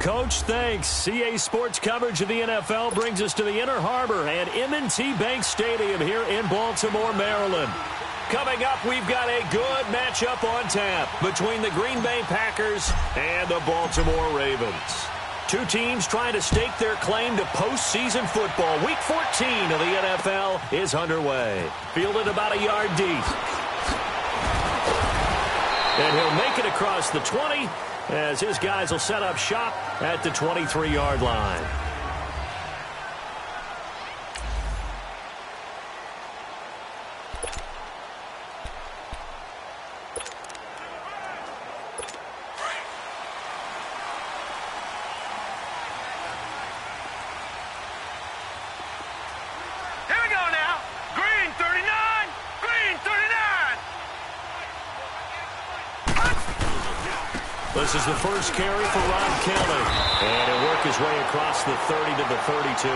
Coach, thanks. CA Sports coverage of the NFL brings us to the Inner Harbor at M&T Bank Stadium here in Baltimore, Maryland. Coming up, we've got a good matchup on tap between the Green Bay Packers and the Baltimore Ravens. Two teams trying to stake their claim to postseason football. Week 14 of the NFL is underway. Fielded about a yard deep. And he'll make it across the 20 as his guys will set up shop at the 23-yard line. This is the first carry for Rob Kelly. And he'll work his way across the 30 to the 32.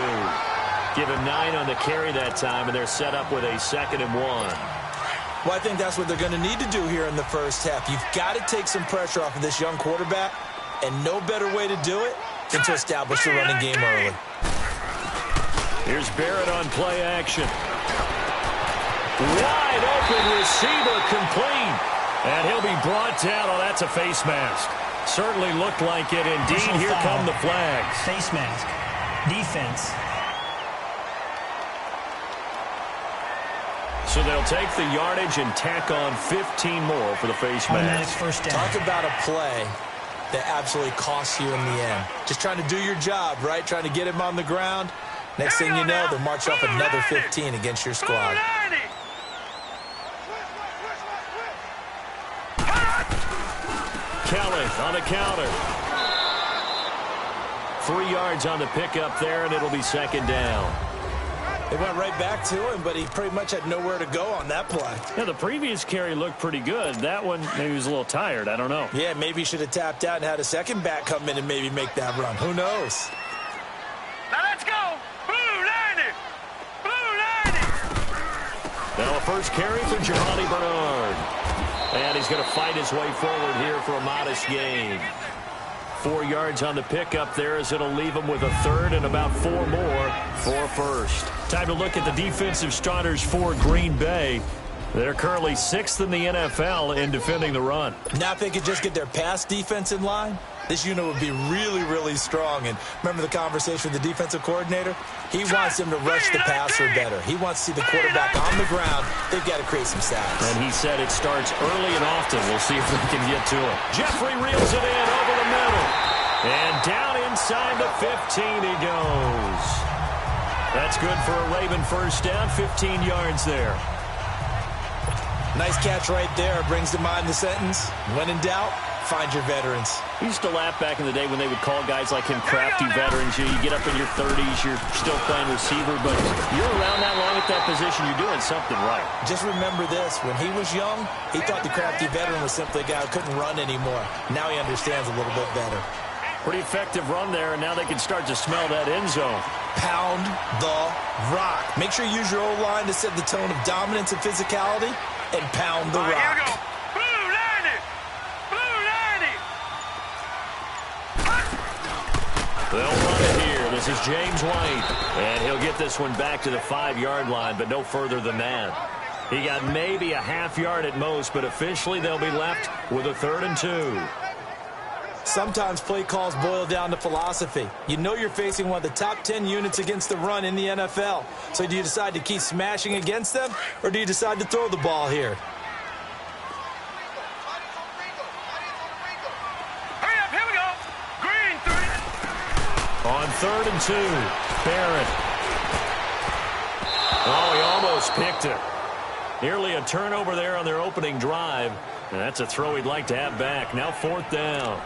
Give him 9 on the carry that time, and they're set up with a 2nd and 1. Well, I think that's what they're going to need to do here in the first half. You've got to take some pressure off of this young quarterback, and no better way to do it than to establish the running game early. Here's Barrett on play action. Wide open receiver complete. And he'll be brought down. Oh, that's a face mask. Certainly looked like it. Indeed, here come the flags. Face mask. Defense. So they'll take the yardage and tack on 15 more for the face mask. First down. Talk about a play that absolutely costs you in the end. Just trying to do your job, right? Trying to get him on the ground. Next thing you know, they'll march off another 15 against your squad. Kelly on the counter. 3 yards on the pickup there, and it'll be 2nd down. They went right back to him, but he pretty much had nowhere to go on that play. Yeah, the previous carry looked pretty good. That one, maybe he was a little tired. I don't know. Yeah, maybe he should have tapped out and had a second back come in and maybe make that run. Who knows? Now let's go. Blue 90. Blue 90. Now a first carry for Johnny Bernard. And he's going to fight his way forward here for a modest gain. 4 yards on the pickup there as it'll leave him with a 3rd and about 4 more for first. Time to look at the defensive starters for Green Bay. They're currently 6th in the NFL in defending the run. Now if they could just get their pass defense in line, this unit would be really, really strong. And remember the conversation with the defensive coordinator? He wants them to rush the passer better. He wants to see the quarterback on the ground. They've got to create some sacks. And he said it starts early and often. We'll see if we can get to it. Jeffrey reels it in over the middle. And down inside the 15 he goes. That's good for a Raven first down. 15 yards there. Nice catch right there. Brings to mind the sentence, when in doubt, find your veterans. We used to laugh back in the day when they would call guys like him crafty veterans. You get up in your 30s, you're still playing receiver, but you're around that long at that position, you're doing something right. Just remember this, when he was young, he thought the crafty veteran was simply a guy who couldn't run anymore. Now he understands a little bit better. Pretty effective run there, and now they can start to smell that end zone. Pound the rock. Make sure you use your O-line to set the tone of dominance and physicality, and pound the rock. Here we go. Blue 90. Blue 90. They'll run it here. This is James White. And he'll get this one back to the 5-yard line, but no further than that. He got maybe a half yard at most, but officially they'll be left with a 3rd and 2. Sometimes play calls boil down to philosophy. You know you're facing one of the top 10 units against the run in the NFL. So do you decide to keep smashing against them, or do you decide to throw the ball here? Hurry up, here we go. Green 30. On 3rd and 2, Barrett. Oh, he almost picked it. Nearly a turnover there on their opening drive. And that's a throw he'd like to have back. Now 4th down.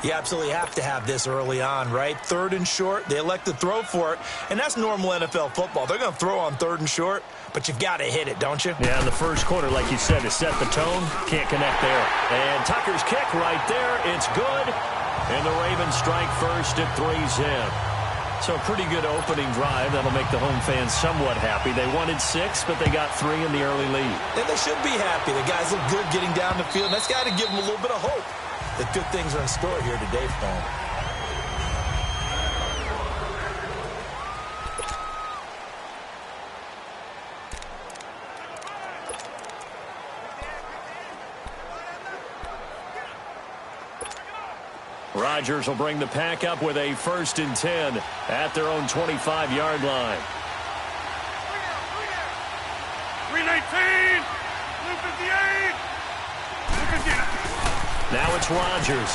You absolutely have to have this early on, right? 3rd and short, they elect to throw for it, and that's normal NFL football. They're going to throw on 3rd and short, but you've got to hit it, don't you? Yeah, in the first quarter, like you said, to set the tone, can't connect there. And Tucker's kick right there, it's good, and the Ravens strike first at 3-zip. So a pretty good opening drive. That'll make the home fans somewhat happy. They wanted 6, but they got 3 in the early lead. And they should be happy. The guys look good getting down the field. That's got to give them a little bit of hope. the good things are in store here today for him. Rodgers will bring the pack up with a 1st and 10 at their own 25-yard line. 319, 258, 258. Now it's Rodgers.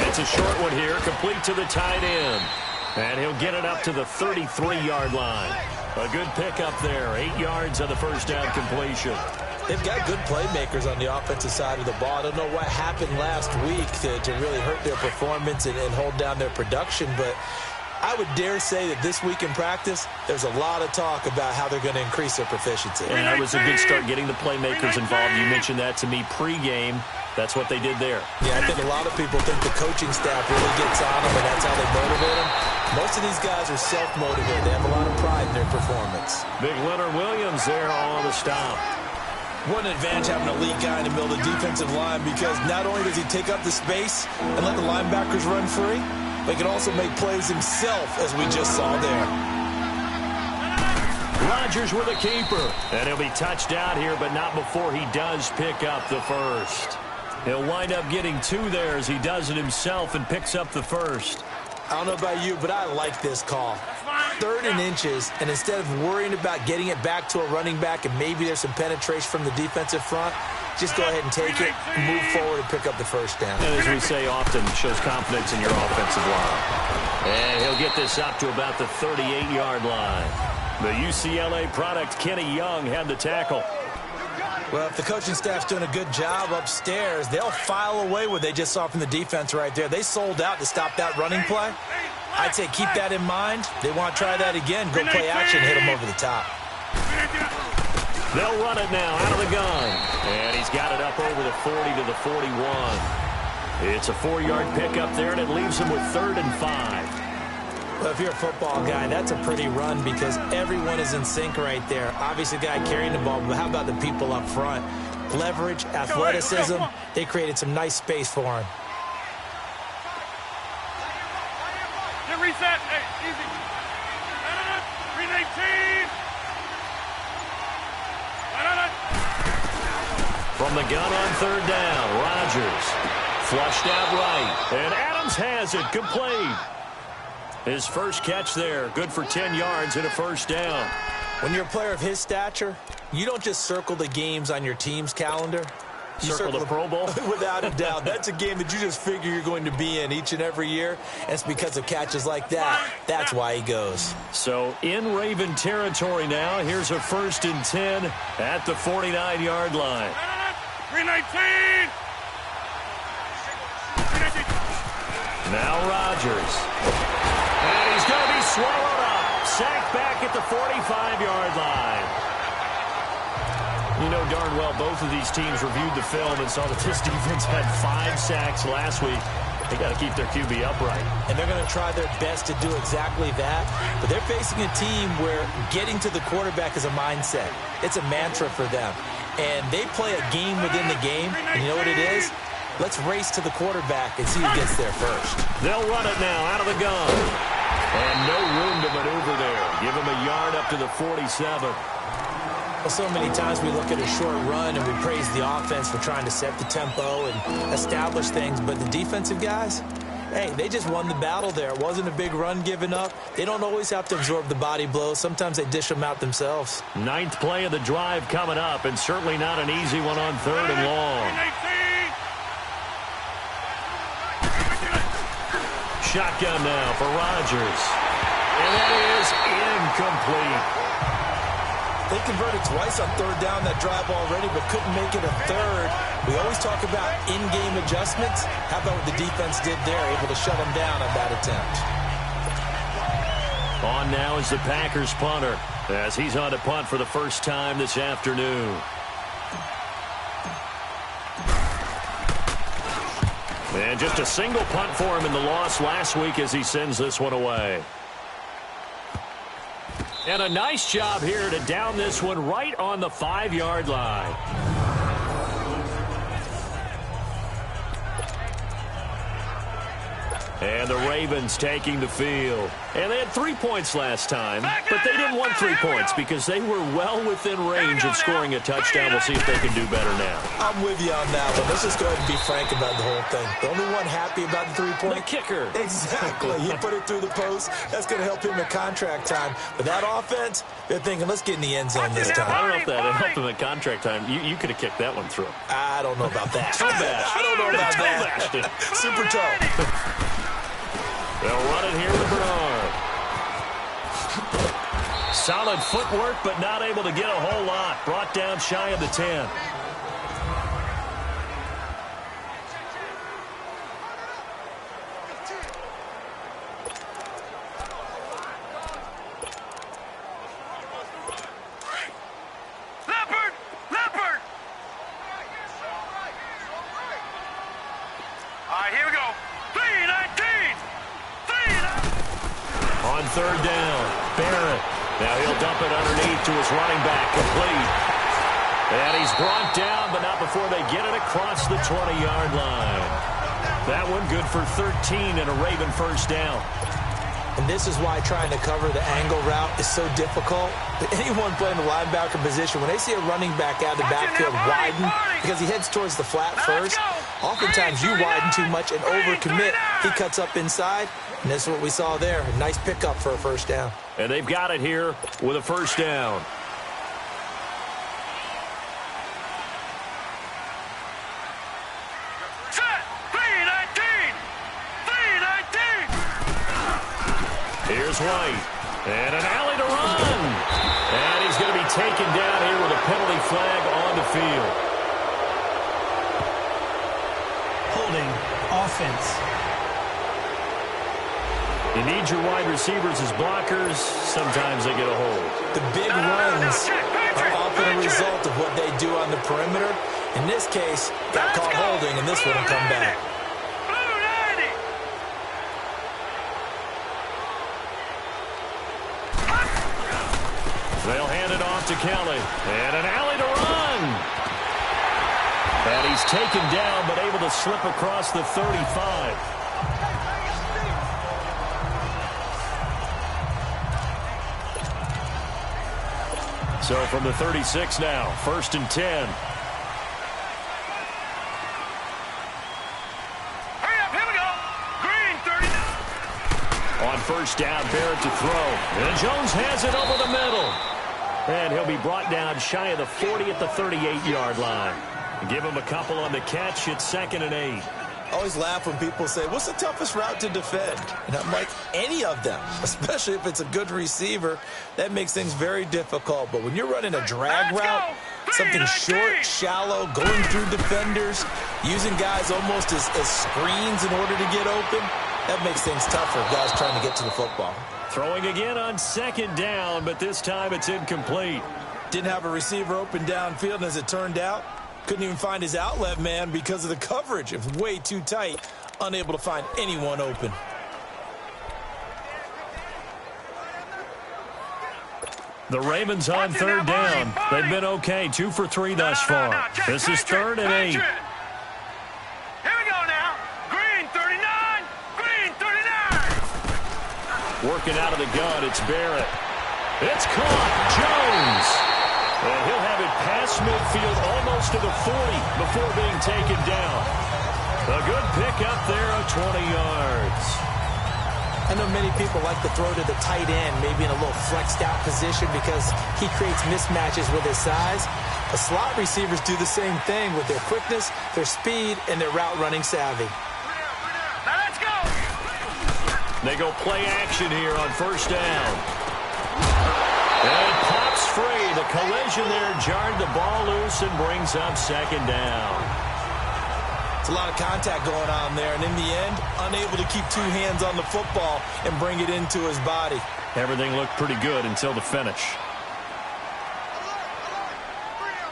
It's a short one here, complete to the tight end. And he'll get it up to the 33-yard line. A good pickup there, 8 yards on the first down completion. They've got good playmakers on the offensive side of the ball. I don't know what happened last week to really hurt their performance and hold down their production, but I would dare say that this week in practice, there's a lot of talk about how they're going to increase their proficiency. And that was a good start getting the playmakers involved. You mentioned that to me pregame. That's what they did there. Yeah, I think a lot of people think the coaching staff really gets on them, and that's how they motivate them. Most of these guys are self-motivated. They have a lot of pride in their performance. Big Leonard Williams there on the stop. What an advantage having an elite guy in the middle of the defensive line, because not only does he take up the space and let the linebackers run free, but he can also make plays himself, as we just saw there. Rodgers with a keeper. And he'll be touched out here, but not before he does pick up the first. He'll wind up getting 2 there as he does it himself and picks up the first. I don't know about you, but I like this call. 3rd and inches, and instead of worrying about getting it back to a running back and maybe there's some penetration from the defensive front, just go ahead and take it, move forward, and pick up the first down. And as we say often, shows confidence in your offensive line. And he'll get this up to about the 38-yard line. The UCLA product, Kenny Young, had the tackle. Well, if the coaching staff's doing a good job upstairs, they'll file away what they just saw from the defense right there. They sold out to stop that running play. I'd say keep that in mind. They want to try that again. Go play action, hit them over the top. They'll run it now out of the gun. And he's got it up over the 40 to the 41. It's a 4-yard pickup there, and it leaves him with 3rd and 5. Well, if you're a football guy, that's a pretty run because everyone is in sync right there. Obviously, the guy carrying the ball, but how about the people up front? Leverage, athleticism, they created some nice space for him. Get reset. Hey, easy. 319. From the gun on 3rd down, Rodgers flushed out right, and Adams has it complete. His first catch there, good for 10 yards and a first down. When you're a player of his stature, you don't just circle the games on your team's calendar. You circle the Pro Bowl? Without a doubt. That's a game that you just figure you're going to be in each and every year. And it's because of catches like that. That's why he goes. So in Raven territory now, here's a 1st and 10 at the 49-yard line. 319. Now Rodgers. And he's going to be swallowed up. Sacked back at the 45-yard line. You know darn well both of these teams reviewed the film and saw that this defense had 5 sacks last week. They got to keep their QB upright. And they're going to try their best to do exactly that. But they're facing a team where getting to the quarterback is a mindset. It's a mantra for them. And they play a game within the game. And you know what it is? Let's race to the quarterback and see who gets there first. They'll run it now out of the gun. And no room to maneuver there. Give him a yard up to the 47. Well, so many times we look at a short run and we praise the offense for trying to set the tempo and establish things. But the defensive guys, hey, they just won the battle there. It wasn't a big run given up. They don't always have to absorb the body blows. Sometimes they dish them out themselves. 9th play of the drive coming up, and certainly not an easy one on 3rd and long. Shotgun now for Rodgers. And that is incomplete. They converted twice on 3rd down that drive already, but couldn't make it a 3rd. We always talk about in-game adjustments. How about what the defense did there, able to shut them down on that attempt. On now is the Packers punter, as he's on to punt for the first time this afternoon. And just a single punt for him in the loss last week as he sends this one away. And a nice job here to down this one right on the 5-yard line. And the Ravens taking the field. And they had 3 points last time, but they didn't want 3 points because they were well within range of scoring a touchdown. We'll see if they can do better now. I'm with you on that one. Let's just go ahead and be frank about the whole thing. The only one happy about the 3-point? The kicker. Exactly. He put it through the post. That's going to help him in contract time. But that offense, they're thinking, let's get in the end zone this time. I don't know if that helped him in contract time. You could have kicked that one through. I don't know about that. Toe bash. I don't know about that. Super toe. They'll run it here with Bernard. Solid footwork, but not able to get a whole lot. Brought down shy of the 10. Leopard! All right, here we go. 3-19! On third down, Barrett. Now he'll dump it underneath to his running back, complete. And he's brought down, but not before they get it across the 20-yard line. That one good for 13 and a Raven first down. And this is why trying to cover the angle route is so difficult. But anyone playing the linebacker position, when they see a running back out of the backfield widen, because he heads towards the flat first, oftentimes you widen too much and overcommit. He cuts up inside, and this is what we saw there. A nice pickup for a first down. And they've got it here with a first down. Here's White. And an alley to run. And he's going to be taken down here with a penalty flag on the field. Holding offense. You need your wide receivers as blockers. Sometimes they get a hold. The big runs are often a result of what they do on the perimeter. In this case, got caught holding, and this one will come back. They'll hand it off to Kelly. And an alley to run. And he's taken down, but able to slip across the 35. So from the 36 now, 1st and 10. Hurry up, here we go. Green, 39. On first down, Barrett to throw. And Jones has it over the middle. And he'll be brought down shy of the 40 at the 38-yard line. Give him a couple on the catch. It's 2nd and 8. I always laugh when people say, what's the toughest route to defend? And I'm like, any of them, especially if it's a good receiver. That makes things very difficult. But when you're running a drag route, something short, shallow, going through defenders, using guys almost as screens in order to get open, that makes things tougher, guys trying to get to the football. Throwing again on 2nd down, but this time it's incomplete. Didn't have a receiver open downfield, and as it turned out, couldn't even find his outlet man because of the coverage. It was way too tight, unable to find anyone open. The Ravens on 3rd down. They've been okay, 2 for 3 thus far. This is 3rd and 8. Here we go now. Green, 39. Green, 39. Working out of the gun, it's Barrett. It's caught. Jones. And he'll have it past midfield almost to the 40 before being taken down. A good pick up there of 20 yards. I know many people like to throw to the tight end, maybe in a little flexed out position because he creates mismatches with his size. The slot receivers do the same thing with their quickness, their speed, and their route running savvy. Now let's go. They go play action here on first down. And pops free. The collision there jarred the ball loose and brings up 2nd down. It's a lot of contact going on there, and in the end, unable to keep 2 hands on the football and bring it into his body. Everything looked pretty good until the finish.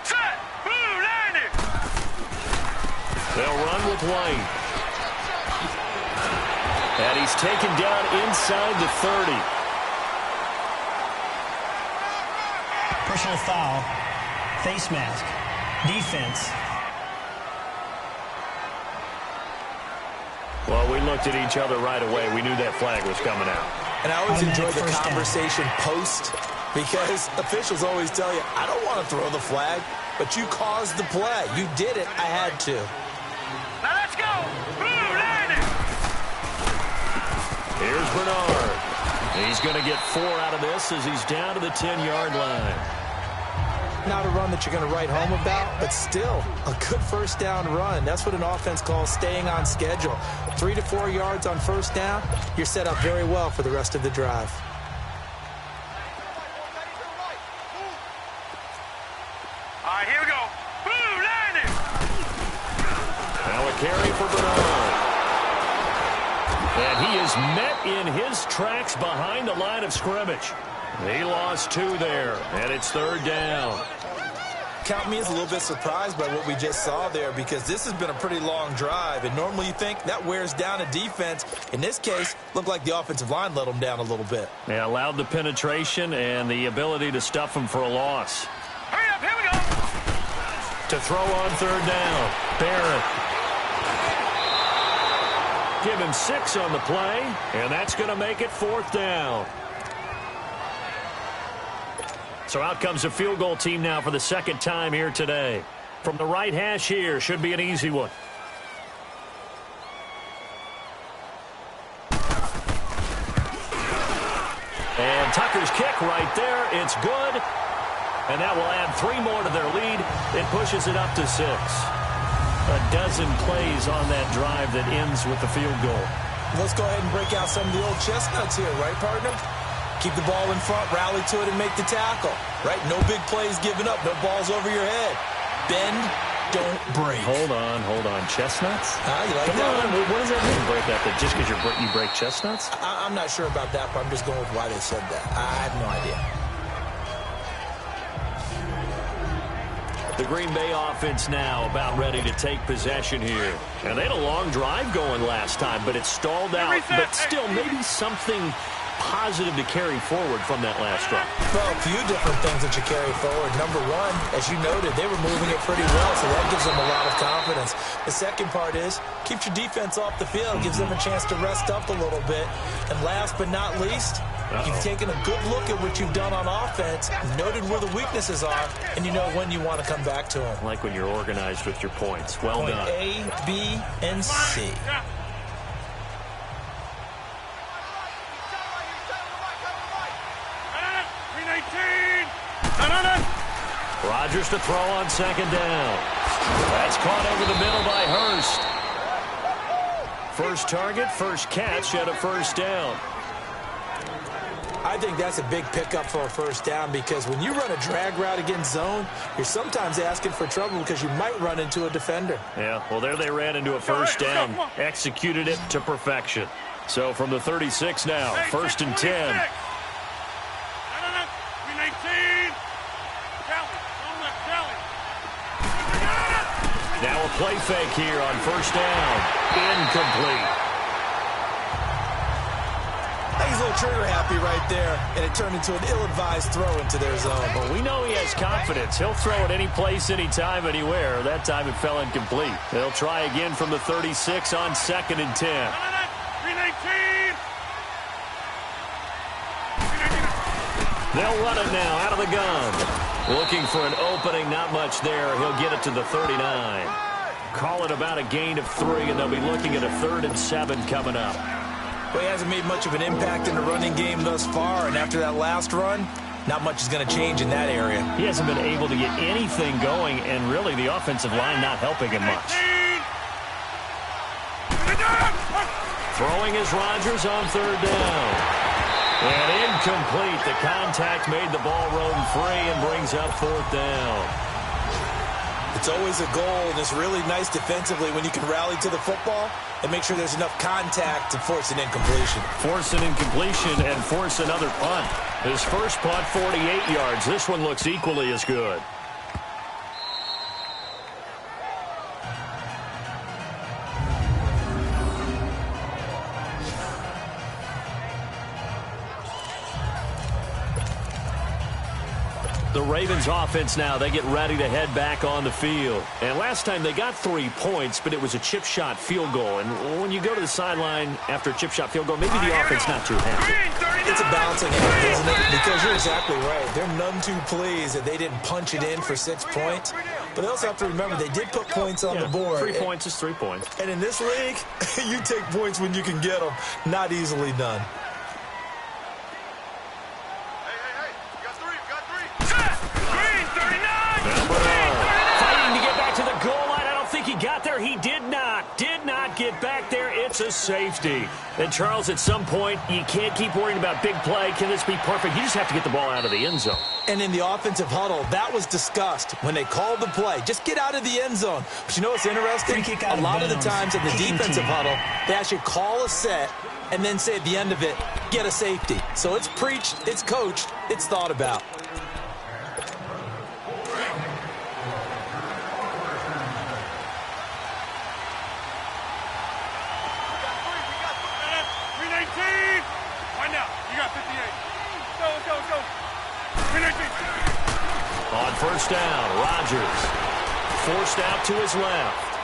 Set. Blue, 90. They'll run with White. And he's taken down inside the 30. Personal foul. Face mask. Defense. Well, we looked at each other right away. We knew that flag was coming out. And I always enjoy the First down. conversation post, because officials always tell you, I don't want to throw the flag, but you caused the play. You did it. I had to. Now let's go. Blue landing. Here's Bernard. He's going to get 4 out of this as he's down to the 10-yard line. Not a run that you're going to write home about, but still a good first down run. That's what an offense calls staying on schedule. 3 to 4 yards on first down, you're set up very well for the rest of the drive. All right, here we go. Blue landing. Now a carry for Bernard. And he is met in his tracks behind the line of scrimmage. He lost 2 there, and it's 3rd down. Count me as a little bit surprised by what we just saw there, because this has been a pretty long drive, and normally you think that wears down a defense. In this case, looked like the offensive line let them down a little bit. They allowed the penetration and the ability to stuff him for a loss. Hurry up, here we go. To throw on 3rd down, Barrett. Give him 6 on the play, and that's going to make it 4th down. So out comes a field goal team now for the 2nd time here today. From the right hash here, should be an easy one. And Tucker's kick right there. It's good. And that will add 3 more to their lead. It pushes it up to 6. A dozen plays on that drive that ends with the field goal. Let's go ahead and break out some of the old chestnuts here, right, partner? Keep the ball in front, rally to it, and make the tackle, right? No big plays given up, no balls over your head. Bend, don't break. Hold on. Chestnuts? You like Come that on. one? What does that mean, break that? Just because you break chestnuts? I'm not sure about that, but I'm just going with why they said that. I have no idea. The Green Bay offense now about ready to take possession here. And they had a long drive going last time, but it stalled out. But still, maybe something positive to carry forward from that last drive. Well, a few different things that you carry forward. Number one, as you noted, they were moving it pretty well, so that gives them a lot of confidence. The second part is, keeps your defense off the field, gives them a chance to rest up a little bit. And last but not least, you've taken a good look at what you've done on offense, noted where the weaknesses are, and you know when you want to come back to them. Like when you're organized with your points. Well Point done. A, B, and C. Rodgers to throw on 2nd down. That's caught over the middle by Hurst. First target, first catch at a 1st down. I think that's a big pickup for a 1st down, because when you run a drag route against zone, you're sometimes asking for trouble because you might run into a defender. Yeah, well, there they ran into a 1st down. Executed it to perfection. So from the 36 now, 1st and 10. Now a play fake here on 1st down. Incomplete. He's a little trigger happy right there, and it turned into an ill-advised throw into their zone. But we know he has confidence. He'll throw it any place, anytime, anywhere. That time it fell incomplete. They'll try again from the 36 on 2nd and 10. They'll run it now out of the gun. Looking for an opening, not much there. He'll get it to the 39. Call it about a gain of 3, and they'll be looking at a 3rd and 7 coming up. Well, he hasn't made much of an impact in the running game thus far, and after that last run, not much is going to change in that area. He hasn't been able to get anything going, and really the offensive line not helping him much. Throwing is Rodgers on 3rd down. And incomplete. The contact made the ball roam free and brings up 4th down. It's always a goal, and it's really nice defensively when you can rally to the football and make sure there's enough contact to force an incompletion. Force an incompletion and force another punt. His first punt, 48 yards. This one looks equally as good. The Ravens offense now, they get ready to head back on the field. And last time they got 3 points, but it was a chip shot field goal. And when you go to the sideline after a chip shot field goal, maybe the offense not too happy. It's a balancing act, isn't it? Because you're exactly right. They're none too pleased that they didn't punch it in for 6 points. But they also have to remember they did put points on the board. 3 points is 3 points. And in this league, you take points when you can get them. Not easily done. He got there. He did not get back there. It's a safety. And, Charles, at some point, you can't keep worrying about big play. Can this be perfect? You just have to get the ball out of the end zone. And in the offensive huddle, that was discussed when they called the play. Just get out of the end zone. But you know what's interesting? A lot of the times in the defensive huddle, they actually call a set and then say at the end of it, get a safety. So it's preached, it's coached, it's thought about. On first down, Rodgers forced out to his left.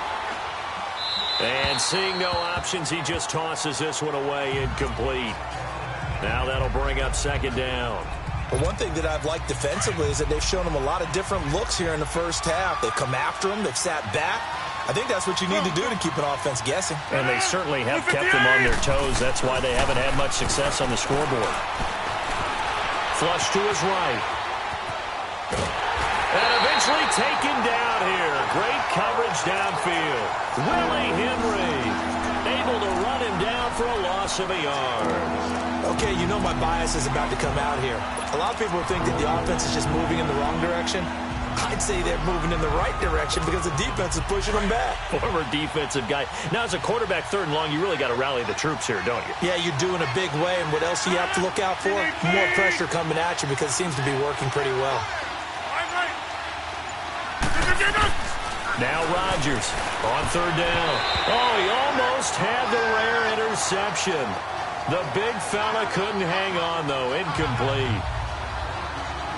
And seeing no options, he just tosses this one away, incomplete. Now that'll bring up second down. But one thing that I've liked defensively is that they've shown him a lot of different looks here in the first half. They've come after him. They've sat back. I think that's what you need to do to keep an offense guessing. And they certainly have kept them on their toes. That's why they haven't had much success on the scoreboard. Flush to his right. And eventually taken down here. Great coverage downfield. Willie Henry able to run him down for a loss of a yard. Okay, you know my bias is about to come out here. A lot of people think that the offense is just moving in the wrong direction. I'd say they're moving in the right direction because the defense is pushing them back. Former defensive guy. Now, as a quarterback, 3rd and long, you really got to rally the troops here, don't you? Yeah, you do in a big way. And what else do you have to look out for? More pressure coming at you because it seems to be working pretty well. Now Rodgers on 3rd down. Oh, he almost had the rare interception. The big fella couldn't hang on, though. Incomplete.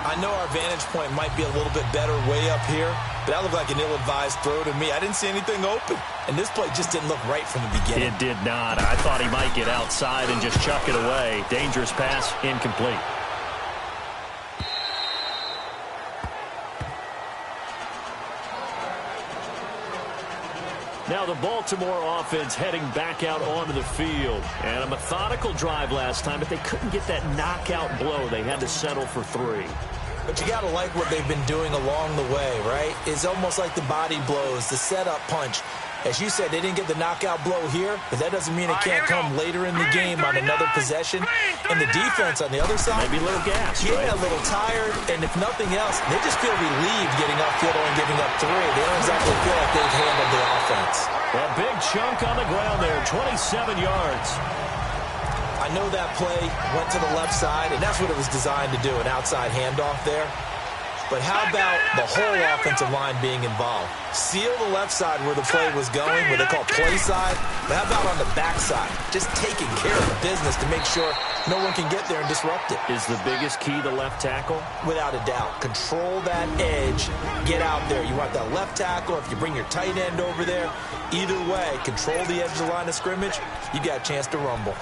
I know our vantage point might be a little bit better way up here, but that looked like an ill-advised throw to me. I didn't see anything open, and this play just didn't look right from the beginning. It did not. I thought he might get outside and just chuck it away. Dangerous pass, incomplete. Now the Baltimore offense heading back out onto the field. And a methodical drive last time, but they couldn't get that knockout blow. They had to settle for 3. But you got to like what they've been doing along the way, right? It's almost like the body blows, the setup punch. As you said, they didn't get the knockout blow here, but that doesn't mean it can't come later in the game on another possession. And the defense on the other side, maybe a little gas, yeah, right? A little tired, and if nothing else, they just feel relieved getting upfield and giving up 3. They don't exactly feel like they've handled the offense. A big chunk on the ground there, 27 yards. I know that play went to the left side, and that's what it was designed to do, an outside handoff there. But how about the whole offensive line being involved? Seal the left side where the play was going, what they call play side. But how about on the back side? Just taking care of the business to make sure no one can get there and disrupt it. Is the biggest key the left tackle? Without a doubt. Control that edge. Get out there. You want that left tackle. If you bring your tight end over there, either way, control the edge of the line of scrimmage, you got a chance to rumble.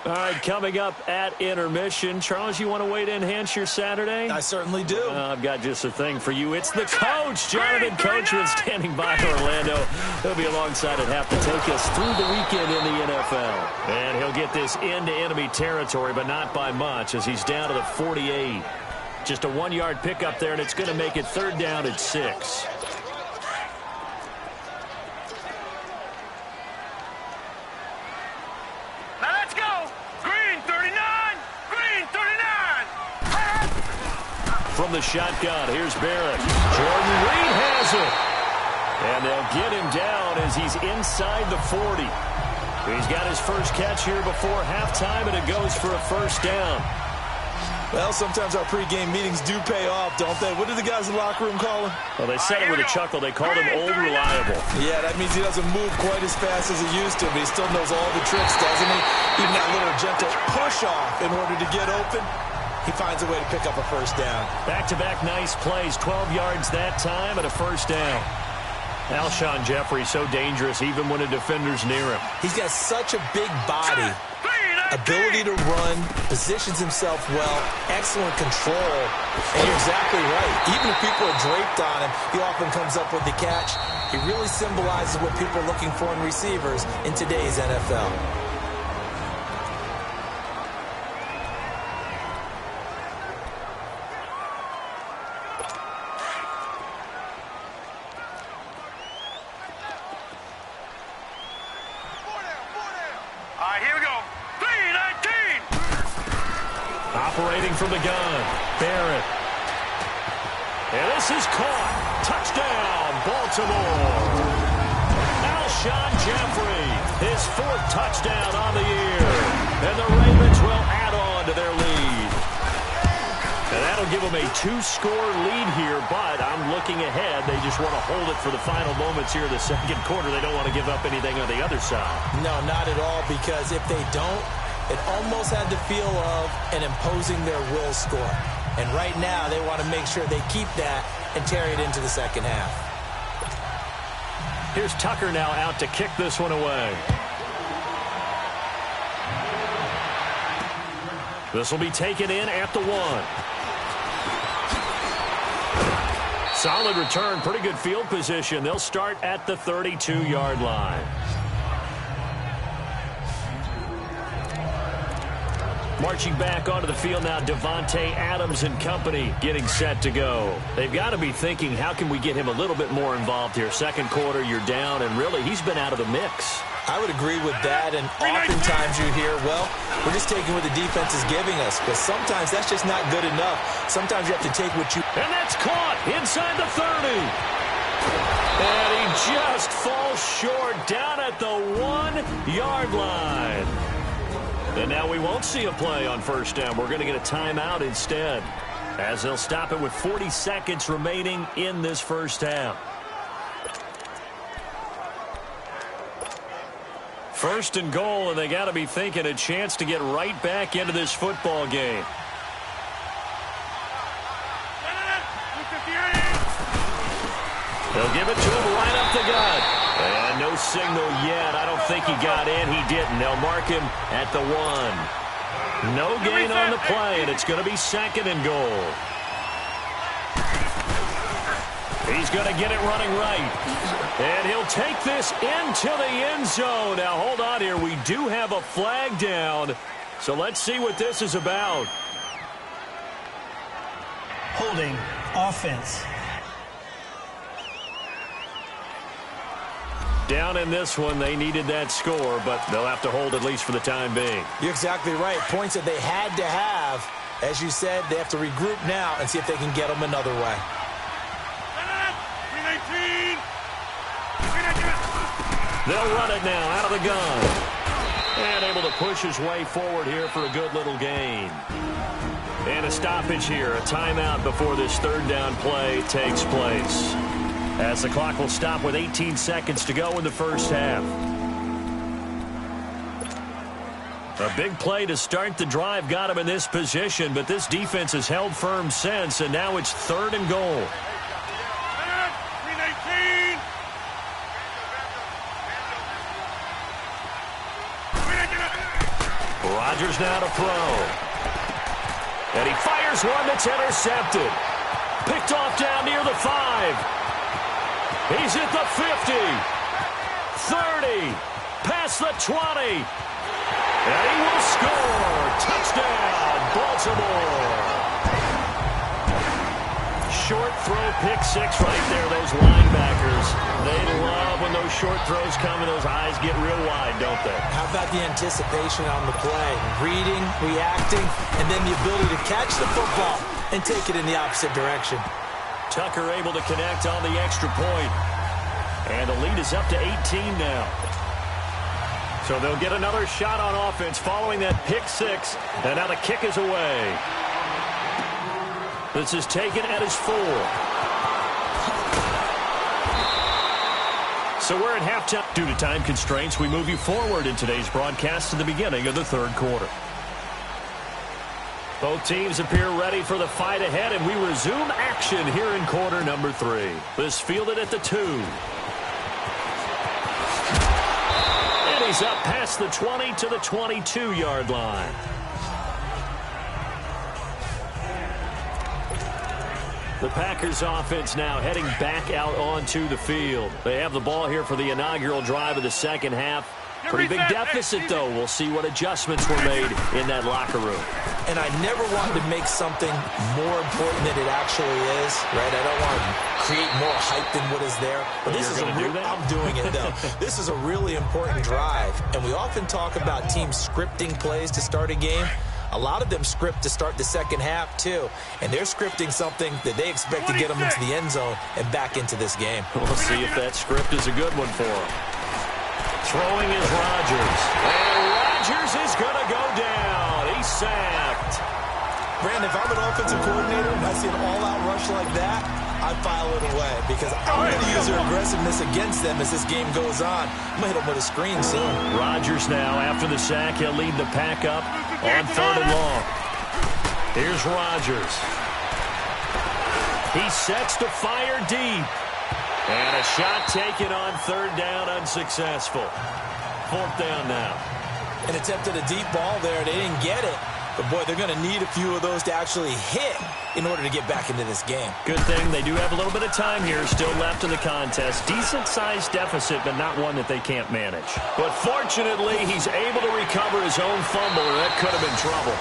All right, coming up at intermission. Charles, you want to wait to enhance your Saturday? I certainly do. I've got just a thing for you. It's the coach, Jonathan Coachman, standing by Orlando. He'll be alongside at half to take us through the weekend in the NFL. And he'll get this into enemy territory, but not by much, as he's down to the 48. Just a 1-yard pickup there, and it's going to make it 3rd down at 6. From the shotgun, here's Barrett. Jordan Reed has it. And they'll get him down as he's inside the 40. He's got his first catch here before halftime, and it goes for a 1st down. Well, sometimes our pregame meetings do pay off, don't they? What do the guys in the locker room call him? Well, they said it with a chuckle. They called him Old Reliable. Yeah, that means he doesn't move quite as fast as he used to, but he still knows all the tricks, doesn't he? Even that little gentle push-off in order to get open. he finds a way to pick up a first down. Back-to-back nice plays, 12 yards that time and a first down. Alshon Jeffrey so dangerous even when a defender's near him. He's got such a big body, ability to run, positions himself well, excellent control. And you're exactly right. Even if people are draped on him, he often comes up with the catch. He really symbolizes what people are looking for in receivers in today's NFL. Operating from the gun, Barrett. And this is caught. Touchdown, Baltimore. Alshon Jeffrey, his 4th touchdown on the year. And the Ravens will add on to their lead. And that'll give them a 2-score lead here, but I'm looking ahead. They just want to hold it for the final moments here in the second quarter. They don't want to give up anything on the other side. No, not at all, because if they don't, it almost had the feel of an imposing their will score. And right now, they want to make sure they keep that and carry it into the second half. Here's Tucker now out to kick this one away. This will be taken in at the 1. Solid return, pretty good field position. They'll start at the 32-yard line. Marching back onto the field now, Devontae Adams and company getting set to go. They've got to be thinking, how can we get him a little bit more involved here? Second quarter, you're down, and really, he's been out of the mix. I would agree with that, and oftentimes you hear, well, we're just taking what the defense is giving us, but sometimes that's just not good enough. Sometimes you have to take what you... And that's caught inside the 30. And he just falls short down at the 1-yard line. And now we won't see a play on first down. We're going to get a timeout instead, as they'll stop it with 40 seconds remaining in this first half. First and goal, and they got to be thinking a chance to get right back into this football game. They'll give it to him right up the gut. And no signal yet. I don't think he got in. He didn't. They'll mark him at the 1. No gain on the play, and it's going to be second and goal. He's going to get it running right. And he'll take this into the end zone. Now, hold on here. We do have a flag down. So let's see what this is about. Holding offense. Down in this one, they needed that score, but they'll have to hold at least for the time being. You're exactly right. Points that they had to have. As you said, they have to regroup now and see if they can get them another way. They'll run it now out of the gun. And able to push his way forward here for a good little gain. And a stoppage here, a timeout before this third down play takes place, as the clock will stop with 18 seconds to go in the first half. A big play to start the drive got him in this position, but this defense has held firm since, and now it's third and goal. Rodgers now to throw. And he fires one that's intercepted. Picked off down near the 5. He's at the 50, 30, past the 20, and he will score. Touchdown, Baltimore. Short throw, pick six right there. Those linebackers, they love when those short throws come and those eyes get real wide, don't they? How about the anticipation on the play? Reading, reacting, and then the ability to catch the football and take it in the opposite direction. Tucker able to connect on the extra point. And the lead is up to 18 now. So they'll get another shot on offense following that pick six. And now the kick is away. This is taken at his 4. So we're at halftime. Due to time constraints, we move you forward in today's broadcast to the beginning of the third quarter. Both teams appear ready for the fight ahead, and we resume action here in quarter number 3. This fielded at the 2. And he's up past the 20 to the 22-yard line. The Packers offense now heading back out onto the field. They have the ball here for the inaugural drive of the second half. Pretty big deficit, though. We'll see what adjustments were made in that locker room. And I never wanted to make something more important than it actually is, right? I don't want to create more hype than what is there. But this is I'm doing it, though. This is a really important drive. And we often talk about teams scripting plays to start a game. A lot of them script to start the second half, too. And they're scripting something that they expect to get them into the end zone and back into this game. We'll see if that script is a good one for them. Throwing is Rodgers. And Rodgers is going to go down. He's sacked. Brandon, if I'm an offensive coordinator and I see an all-out rush like that, I file it away because I'm going to use their aggressiveness against them as this game goes on. I'm going to hit them with a screen soon. Rodgers now, after the sack, he'll lead the pack up on 3rd and long. Here's Rodgers. He sets to fire deep. And a shot taken on 3rd down, unsuccessful. 4th down now. An attempt at a deep ball there. They didn't get it. But, boy, they're going to need a few of those to actually hit in order to get back into this game. Good thing they do have a little bit of time here still left in the contest. Decent-sized deficit, but not one that they can't manage. But fortunately, he's able to recover his own fumble, or that could have been trouble.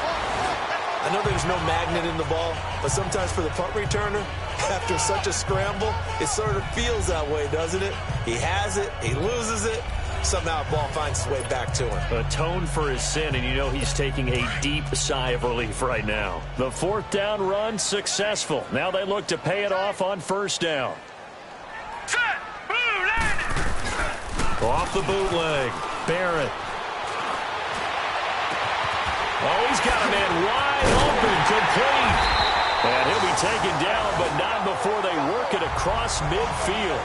I know there's no magnet in the ball, but sometimes for the punt returner, after such a scramble, it sort of feels that way, doesn't it? He has it, he loses it, somehow the ball finds its way back to him. Atone for his sin, and you know he's taking a deep sigh of relief right now. The 4th down run successful. Now they look to pay it off on 1st down. Set, bootleg. Off the bootleg, Barrett. Oh, he's got a man wide open, complete. And he'll be taken down, but not before they work it across midfield.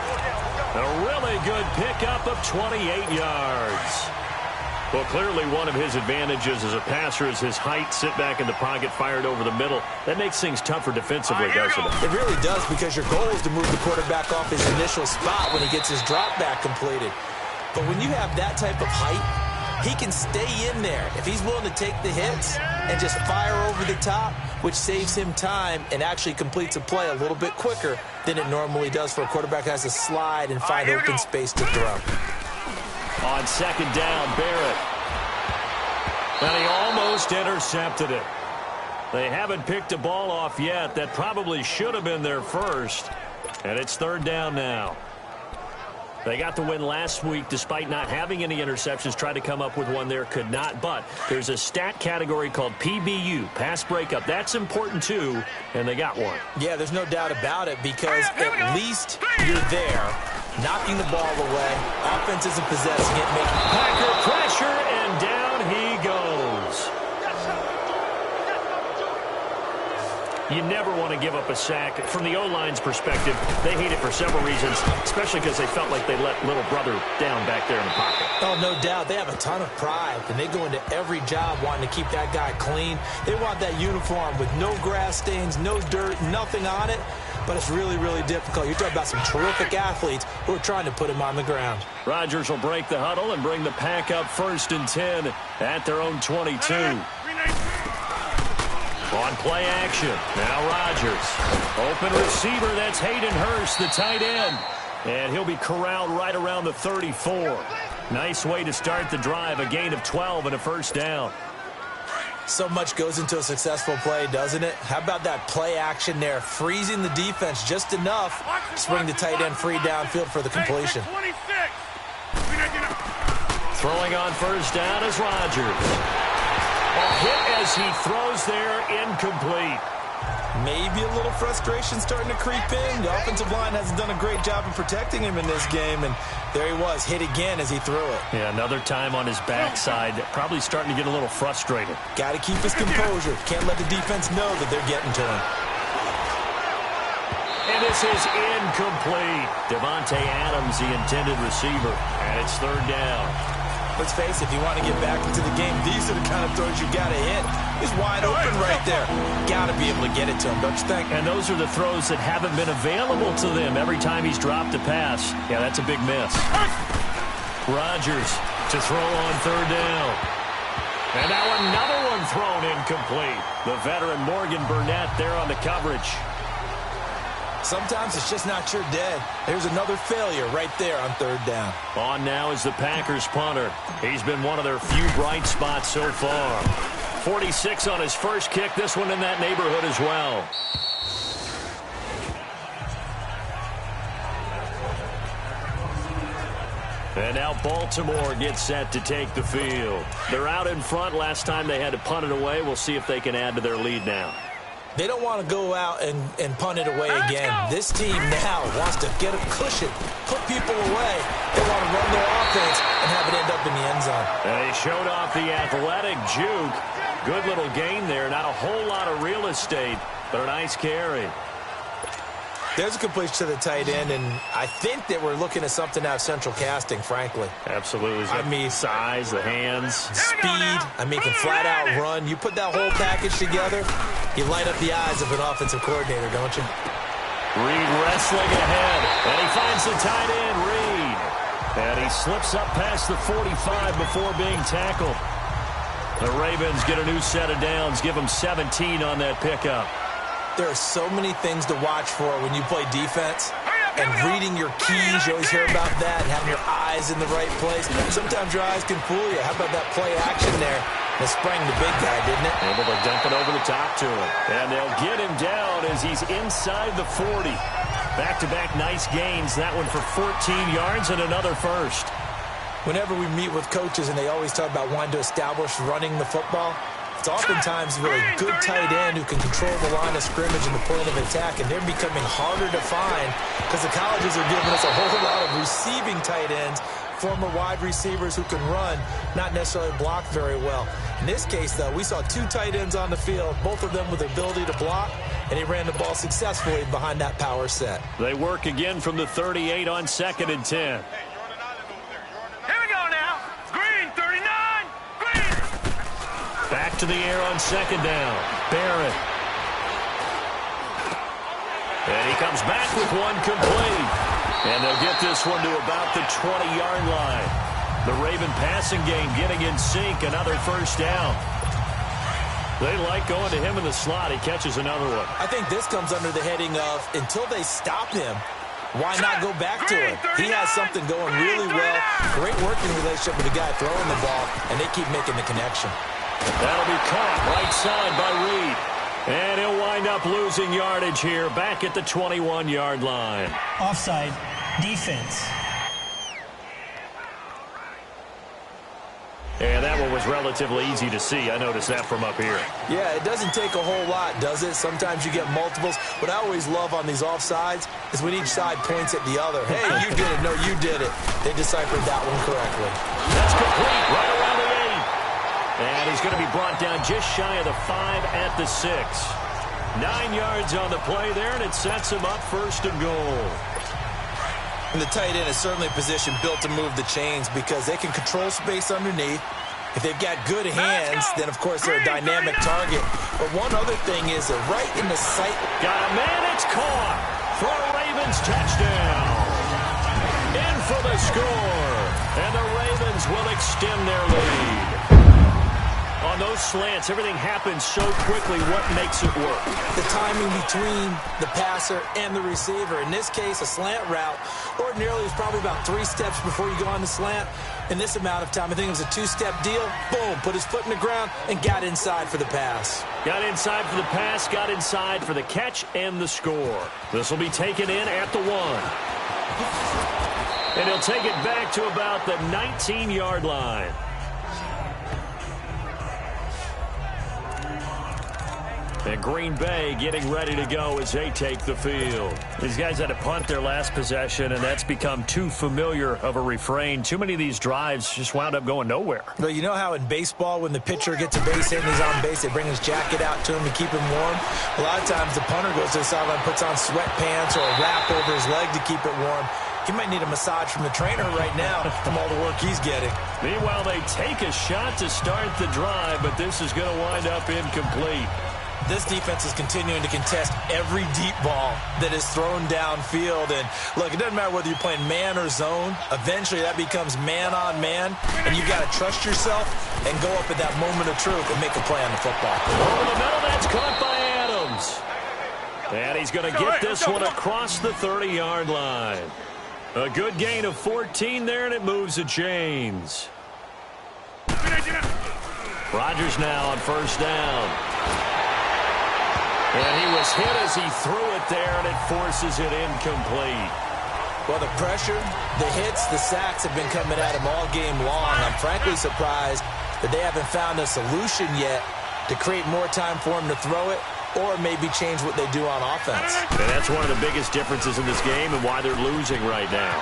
A really good pickup of 28 yards. Well, clearly one of his advantages as a passer is his height. Sit back in the pocket, fired over the middle. That makes things tougher defensively, doesn't it? It really does, because your goal is to move the quarterback off his initial spot when he gets his drop back completed. But when you have that type of height, he can stay in there if he's willing to take the hits and just fire over the top, which saves him time and actually completes a play a little bit quicker than it normally does for a quarterback who has to slide and find open space to throw. On 2nd down, Barrett. And he almost intercepted it. They haven't picked a ball off yet. That probably should have been their first. And it's 3rd down now. They got the win last week despite not having any interceptions. Tried to come up with one there, could not. But there's a stat category called PBU, pass breakup. That's important, too, and they got one. Yeah, there's no doubt about it, because at least you're there, knocking the ball away. Offense isn't possessing it. Packer pressure, and down he goes. You never want to give up a sack. From the O-line's perspective, they hate it for several reasons, especially because they felt like they let little brother down back there in the pocket. Oh, no doubt. They have a ton of pride, and they go into every job wanting to keep that guy clean. They want that uniform with no grass stains, no dirt, nothing on it. But it's really, really difficult. You're talking about some terrific athletes who are trying to put him on the ground. Rodgers will break the huddle and bring the pack up 1st and 10 at their own 22. On play action, now Rodgers. Open receiver, that's Hayden Hurst, the tight end. And he'll be corralled right around the 34. Nice way to start the drive, a gain of 12 and a 1st down. So much goes into a successful play, doesn't it? How about that play action there, freezing the defense just enough to bring the tight end free downfield for the completion. Throwing on 1st down is Rodgers. A hit as he throws there, incomplete. Maybe a little frustration starting to creep in. The offensive line hasn't done a great job of protecting him in this game, and there he was, hit again as he threw it. Yeah, another time on his backside, probably starting to get a little frustrated. Got to keep his composure. Can't let the defense know that they're getting to him. And this is incomplete. Devontae Adams, the intended receiver, and it's 3rd down. Let's face it, if you want to get back into the game, these are the kind of throws you got to hit. He's wide open right there. Got to be able to get it to him, don't you think? And those are the throws that haven't been available to them every time he's dropped a pass. Yeah, that's a big miss. Rodgers to throw on third down. And now another one thrown incomplete. The veteran Morgan Burnett there on the coverage. Sometimes it's just not your day. There's another failure right there on third down. On now is the Packers punter. He's been one of their few bright spots so far. 46 on his first kick. This one in that neighborhood as well. And now Baltimore gets set to take the field. They're out in front. Last time they had to punt it away. We'll see if they can add to their lead now. They don't want to go out and punt it away again. This team now wants to get a cushion, put people away. They want to run their offense and have it end up in the end zone. They showed off the athletic juke. Good little gain there. Not a whole lot of real estate, but a nice carry. There's a completion to the tight end, and I think that we're looking at something out of central casting, frankly. Absolutely. I mean, size, the hands. Speed. I mean, can flat out run. You put that whole package together, you light up the eyes of an offensive coordinator, don't you? Reed wrestling ahead, and he finds the tight end, Reed. And he slips up past the 45 before being tackled. The Ravens get a new set of downs, give them 17 on that pickup. There are so many things to watch for when you play defense. And reading your keys, you always hear about that, and having your eyes in the right place. Sometimes your eyes can fool you. How about that play action there? It sprang the big guy, didn't it? Able to dump it over the top to him. And they'll get him down as he's inside the 40. Back-to-back nice gains. That one for 14 yards and another first. Whenever we meet with coaches and they always talk about wanting to establish running the football, it's oftentimes with a good tight end who can control the line of scrimmage and the point of attack, and they're becoming harder to find because the colleges are giving us a whole lot of receiving tight ends, former wide receivers who can run, not necessarily block very well. In this case, though, we saw two tight ends on the field, both of them with the ability to block, and he ran the ball successfully behind that power set. They work again from the 38 on 2nd and 10. Back to the air on 2nd down. Barrett. And he comes back with one complete. And they'll get this one to about the 20-yard line. The Raven passing game getting in sync. Another first down. They like going to him in the slot. He catches another one. I think this comes under the heading of until they stop him, why not go back to him? He has something going really well. Great working relationship with the guy throwing the ball, and they keep making the connection. That'll be caught right side by Reed. And he'll wind up losing yardage here back at the 21-yard line. Offside, defense. And that one was relatively easy to see. I noticed that from up here. Yeah, it doesn't take a whole lot, does it? Sometimes you get multiples. What I always love on these offsides is when each side points at the other. Hey, you did it. No, you did it. They deciphered that one correctly. That's complete right around the 8. And he's going to be brought down just shy of the 5 at the 6. 9 yards on the play there, and it sets him up 1st and goal. And the tight end is certainly a position built to move the chains because they can control space underneath. If they've got good hands, then, of course, they're a dynamic target. But one other thing is right in the sight. Got a man, it's caught for a Ravens touchdown. In for the score. And the Ravens will extend their lead. On those slants, everything happens so quickly. What makes it work? The timing between the passer and the receiver. In this case, a slant route ordinarily is probably about 3 steps before you go on the slant. In this amount of time, I think it was a 2-step deal. Boom, put his foot in the ground and got inside for the pass. Got inside for the pass, got inside for the catch and the score. This will be taken in at the 1. And he'll take it back to about the 19-yard line. And Green Bay getting ready to go as they take the field. These guys had to punt their last possession, and that's become too familiar of a refrain. Too many of these drives just wound up going nowhere. Well, you know how in baseball, when the pitcher gets a base hit and he's on base, they bring his jacket out to him to keep him warm? A lot of times the punter goes to the sideline, puts on sweatpants or a wrap over his leg to keep it warm. He might need a massage from the trainer right now from all the work he's getting. Meanwhile, they take a shot to start the drive, but this is going to wind up incomplete. This defense is continuing to contest every deep ball that is thrown downfield. And, look, it doesn't matter whether you're playing man or zone. Eventually, that becomes man-on-man, and you've got to trust yourself and go up at that moment of truth and make a play on the football. Over the middle, that's caught by Adams. And he's going to get this one across the 30-yard line. A good gain of 14 there, and it moves the chains. Rodgers now on first down. And he was hit as he threw it there, and it forces it incomplete. Well, the pressure, the hits, the sacks have been coming at him all game long. I'm frankly surprised that they haven't found a solution yet to create more time for him to throw it or maybe change what they do on offense. And that's one of the biggest differences in this game and why they're losing right now.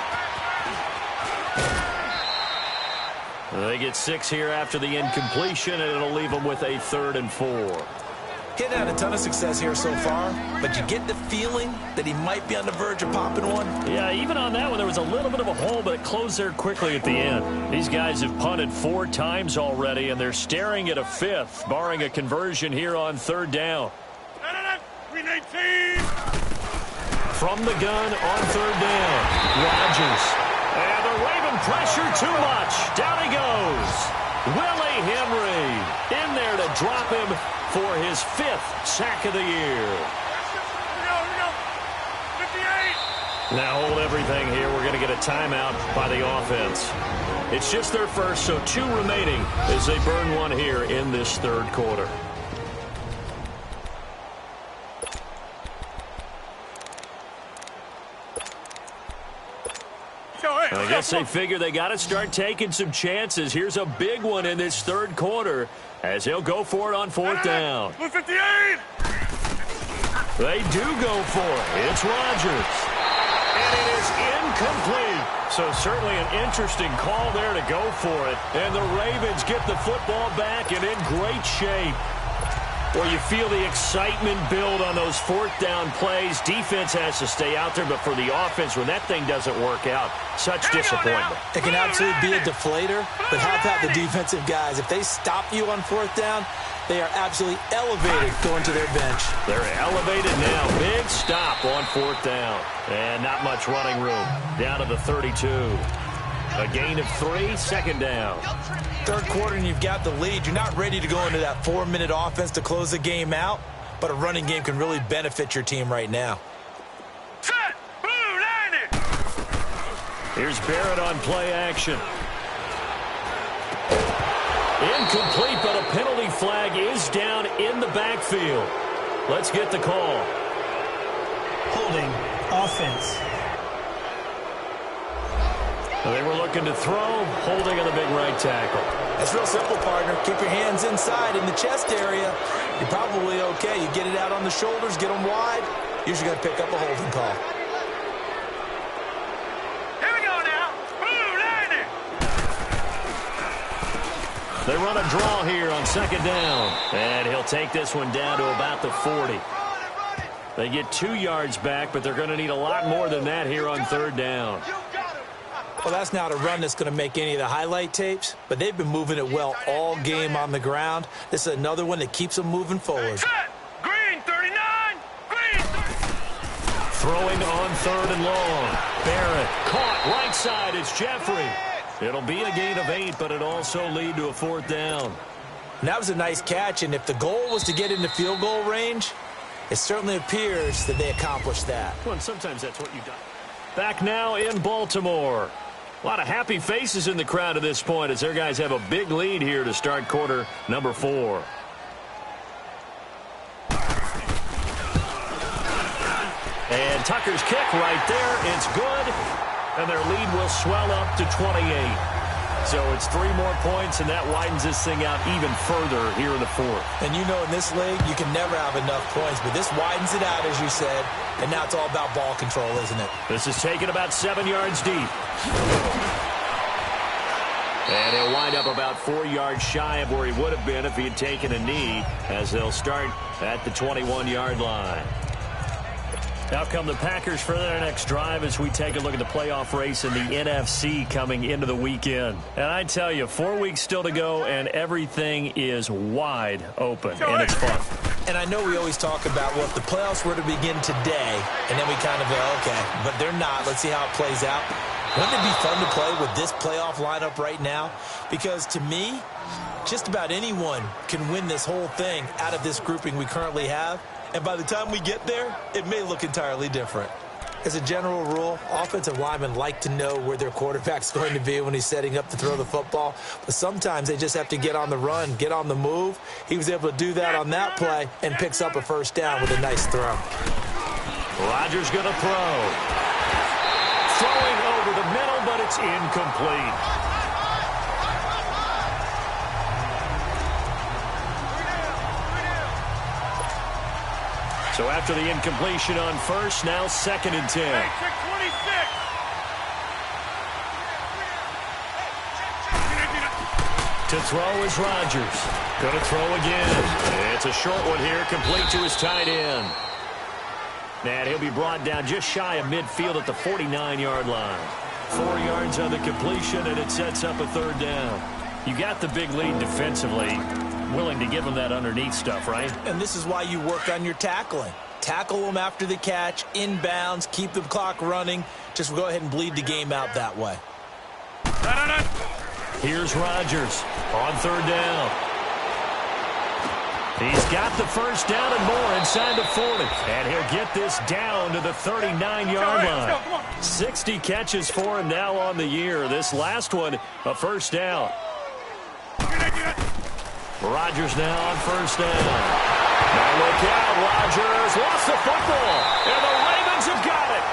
They get 6 here after the incompletion, and it'll leave them with a 3rd and 4. He hadn't had a ton of success here so far, but you get the feeling that he might be on the verge of popping one. Yeah, even on that one, there was a little bit of a hole, but it closed there quickly at the end. These guys have punted 4 times already, and they're staring at a 5th, barring a conversion here on 3rd down. From the gun on 3rd down, Rodgers. And they're waving pressure too much. Down he goes. Willie Henry in there to drop him for his 5th sack of the year. Now hold everything here. We're going to get a timeout by the offense. It's just their first, so 2 remaining as they burn one here in this 3rd quarter. I guess they figure they got to start taking some chances. Here's a big one in this 3rd quarter as he'll go for it on 4th down. They do go for it. It's Rodgers. And it is incomplete. So certainly an interesting call there to go for it. And the Ravens get the football back and in great shape. Where you feel the excitement build on those 4th down plays. Defense has to stay out there, but for the offense, when that thing doesn't work out, such disappointment. It can absolutely be a deflator, but how about the defensive guys? If they stop you on 4th down, they are absolutely elevated going to their bench. They're elevated now. Big stop on 4th down. And not much running room. Down to the 32. A gain of 3, 2nd down. 3rd quarter and you've got the lead. You're not ready to go into that 4-minute offense to close the game out, but a running game can really benefit your team right now. Set! Blue, landed! Here's Barrett on play action. Incomplete, but a penalty flag is down in the backfield. Let's get the call. Holding. Offense. They were looking to throw, holding on the big right tackle. That's real simple, partner. Keep your hands inside in the chest area. You're probably okay. You get it out on the shoulders, get them wide. Usually going to pick up a holding call. Here we go now. Blue, landed! They run a draw here on 2nd down. And he'll take this one down to about the 40. They get 2 yards back, but they're going to need a lot more than that here on 3rd down. Well, that's not a run that's going to make any of the highlight tapes, but they've been moving it well all game on the ground. This is another one that keeps them moving forward. Set! Green, 39! Green, 39! Throwing on 3rd and long. Barrett caught right side. It's Jeffrey. It'll be a gain of 8, but it also lead to a 4th down. And that was a nice catch, and if the goal was to get into field goal range, it certainly appears that they accomplished that. Well, and sometimes that's what you do. Back now in Baltimore. A lot of happy faces in the crowd at this point as their guys have a big lead here to start quarter number 4. And Tucker's kick right there. It's good. And their lead will swell up to 28. So it's 3 more points, and that widens this thing out even further here in the 4th. And you know in this league, you can never have enough points, but this widens it out, as you said. And now it's all about ball control, isn't it? This is taken about 7 yards deep. And he'll wind up about 4 yards shy of where he would have been if he had taken a knee, as they'll start at the 21-yard line. Out come the Packers for their next drive as we take a look at the playoff race in the NFC coming into the weekend. And I tell you, 4 weeks still to go, and everything is wide open, and it's fun. And I know we always talk about, well, if the playoffs were to begin today, and then we kind of go, okay, but they're not. Let's see how it plays out. Wouldn't it be fun to play with this playoff lineup right now? Because to me, just about anyone can win this whole thing out of this grouping we currently have. And by the time we get there, it may look entirely different. As a general rule, offensive linemen like to know where their quarterback's going to be when he's setting up to throw the football. But sometimes they just have to get on the run, get on the move. He was able to do that on that play and picks up a first down with a nice throw. Rodgers going to throw. Throwing over the middle, but it's incomplete. So after the incompletion on first, now 2nd and 10. To throw is Rodgers. Going to throw again. It's a short one here, complete to his tight end. And he'll be brought down just shy of midfield at the 49-yard line. 4 yards on the completion, and it sets up a 3rd down. You got the big lead defensively. Willing to give them that underneath stuff, right? And this is why you work on your tackling. Tackle them after the catch, inbounds, keep the clock running. Just go ahead and bleed the game out that way. Here's Rodgers on 3rd down. He's got the first down and more inside the 40. And he'll get this down to the 39-yard line. 60 catches for him now on the year. This last one, a first down. Rodgers now on 1st down. Now look out, Rodgers lost the football, and the Ravens have got it.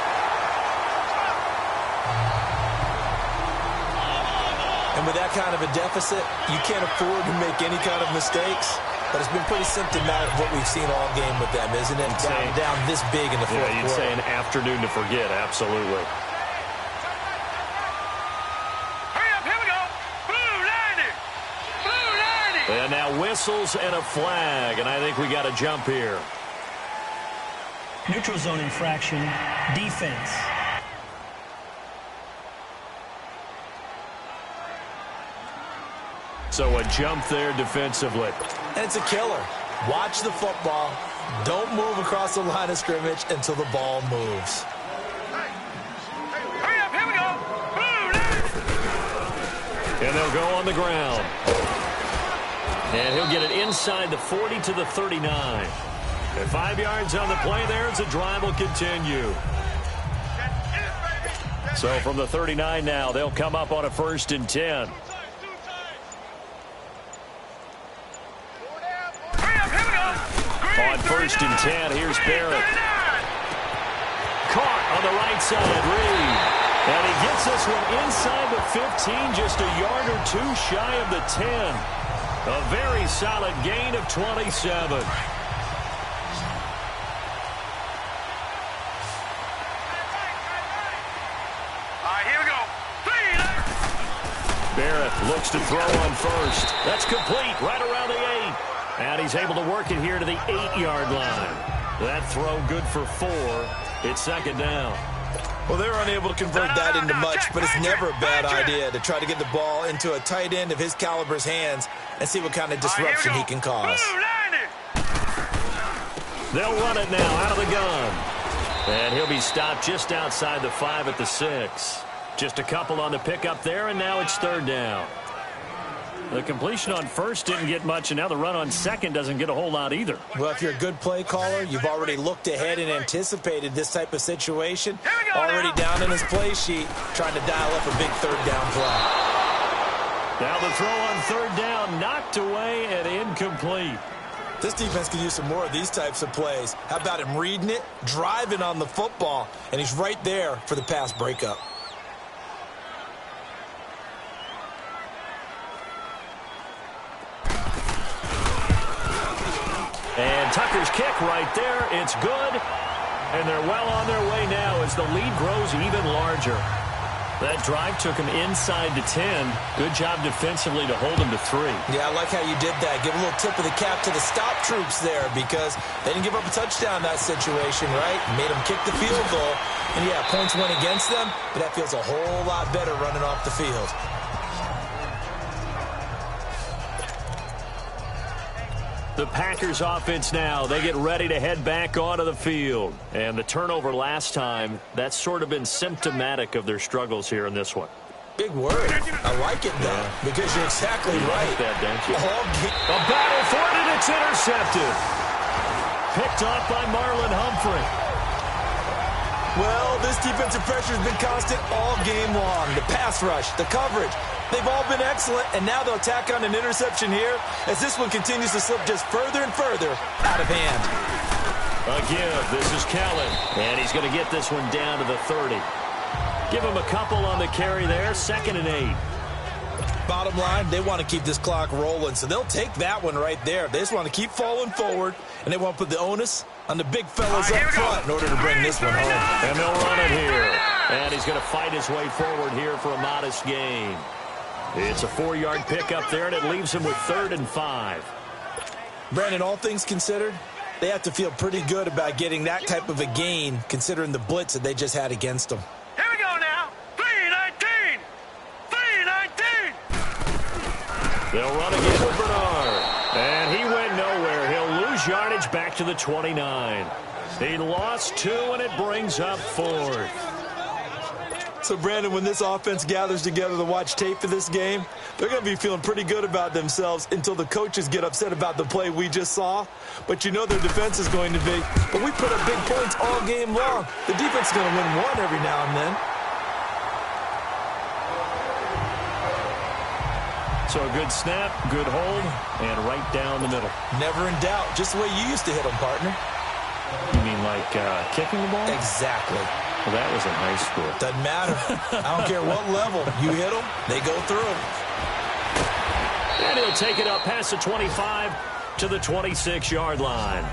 And with that kind of a deficit, you can't afford to make any kind of mistakes. But it's been pretty symptomatic of what we've seen all game with them, isn't it? Down this big in the fourth quarter. You'd say an afternoon to forget, absolutely. And now whistles and a flag, and I think we got a jump here. Neutral zone infraction, defense. So a jump there defensively. And it's a killer. Watch the football. Don't move across the line of scrimmage until the ball moves. Hurry up, here we go. And they'll go on the ground. And he'll get it inside the 40 to the 39. And 5 yards on the play there as the drive will continue. So from the 39 now, they'll come up on a 1st and 10. On 1st and 10, here's Barrett. Caught on the right side, Reed. And he gets this one inside the 15, just a yard or two shy of the 10. A very solid gain of 27. All right, here we go. Barrett looks to throw on 1st. That's complete right around the 8. And he's able to work it here to the 8-yard line. That throw good for 4. It's 2nd down. Well, they're unable to convert that into much, but it's never a bad idea to try to get the ball into a tight end of his caliber's hands and see what kind of disruption he can cause. They'll run it now out of the gun. And he'll be stopped just outside the 5 at the 6. Just a couple on the pickup there, and now it's 3rd down. The completion on 1st didn't get much, and now the run on 2nd doesn't get a whole lot either. Well, if you're a good play caller, you've already looked ahead and anticipated this type of situation. Already down in his play sheet, trying to dial up a big 3rd down play. Now the throw on 3rd down, knocked away and incomplete. This defense could use some more of these types of plays. How about him reading it, driving on the football, and he's right there for the pass breakup. And Tucker's kick right there. It's good. And they're well on their way now as the lead grows even larger. That drive took him inside the 10. Good job defensively to hold him to 3. Yeah, I like how you did that. Give a little tip of the cap to the stop troops there because they didn't give up a touchdown in that situation, right? Made them kick the field goal. And, yeah, points went against them, but that feels a whole lot better running off the field. The Packers offense now, they get ready to head back onto the field. And the turnover last time, that's sort of been symptomatic of their struggles here in this one. Big word. I like it, though, because you're exactly right. Like that, don't you? A battle for it, and it's intercepted. Picked off by Marlon Humphrey. Well, this defensive pressure has been constant all game long. The pass rush, the coverage, they've all been excellent, and now they'll tack on an interception here as this one continues to slip just further and further out of hand. A give. This is Kellen, and he's going to get this one down to the 30. Give him a couple on the carry there, 2nd and 8. Bottom line, they want to keep this clock rolling, so they'll take that one right there. They just want to keep falling forward, and they want to put the onus on the big fellas up front in order to bring this one home. And they'll run it here. And he's going to fight his way forward here for a modest gain. It's a 4-yard pickup there, and it leaves him with 3rd and 5. Brandon, all things considered, they have to feel pretty good about getting that type of a gain considering the blitz that they just had against them. Here we go now. 3-19. 3-19. They'll run again with Bernard. And he went nowhere. He'll lose yardage back to the 29. He lost 2, and it brings up 4th. So, Brandon, when this offense gathers together to watch tape for this game, they're going to be feeling pretty good about themselves until the coaches get upset about the play we just saw. But you know their defense is going to be. But we put up big points all game long. The defense is going to win one every now and then. So a good snap, good hold, and right down the middle. Never in doubt. Just the way you used to hit them, partner. You mean like kicking the ball? Exactly. Well, that was in high school. Doesn't matter. I don't care what level. You hit them, they go through. And he'll take it up past the 25 to the 26-yard line.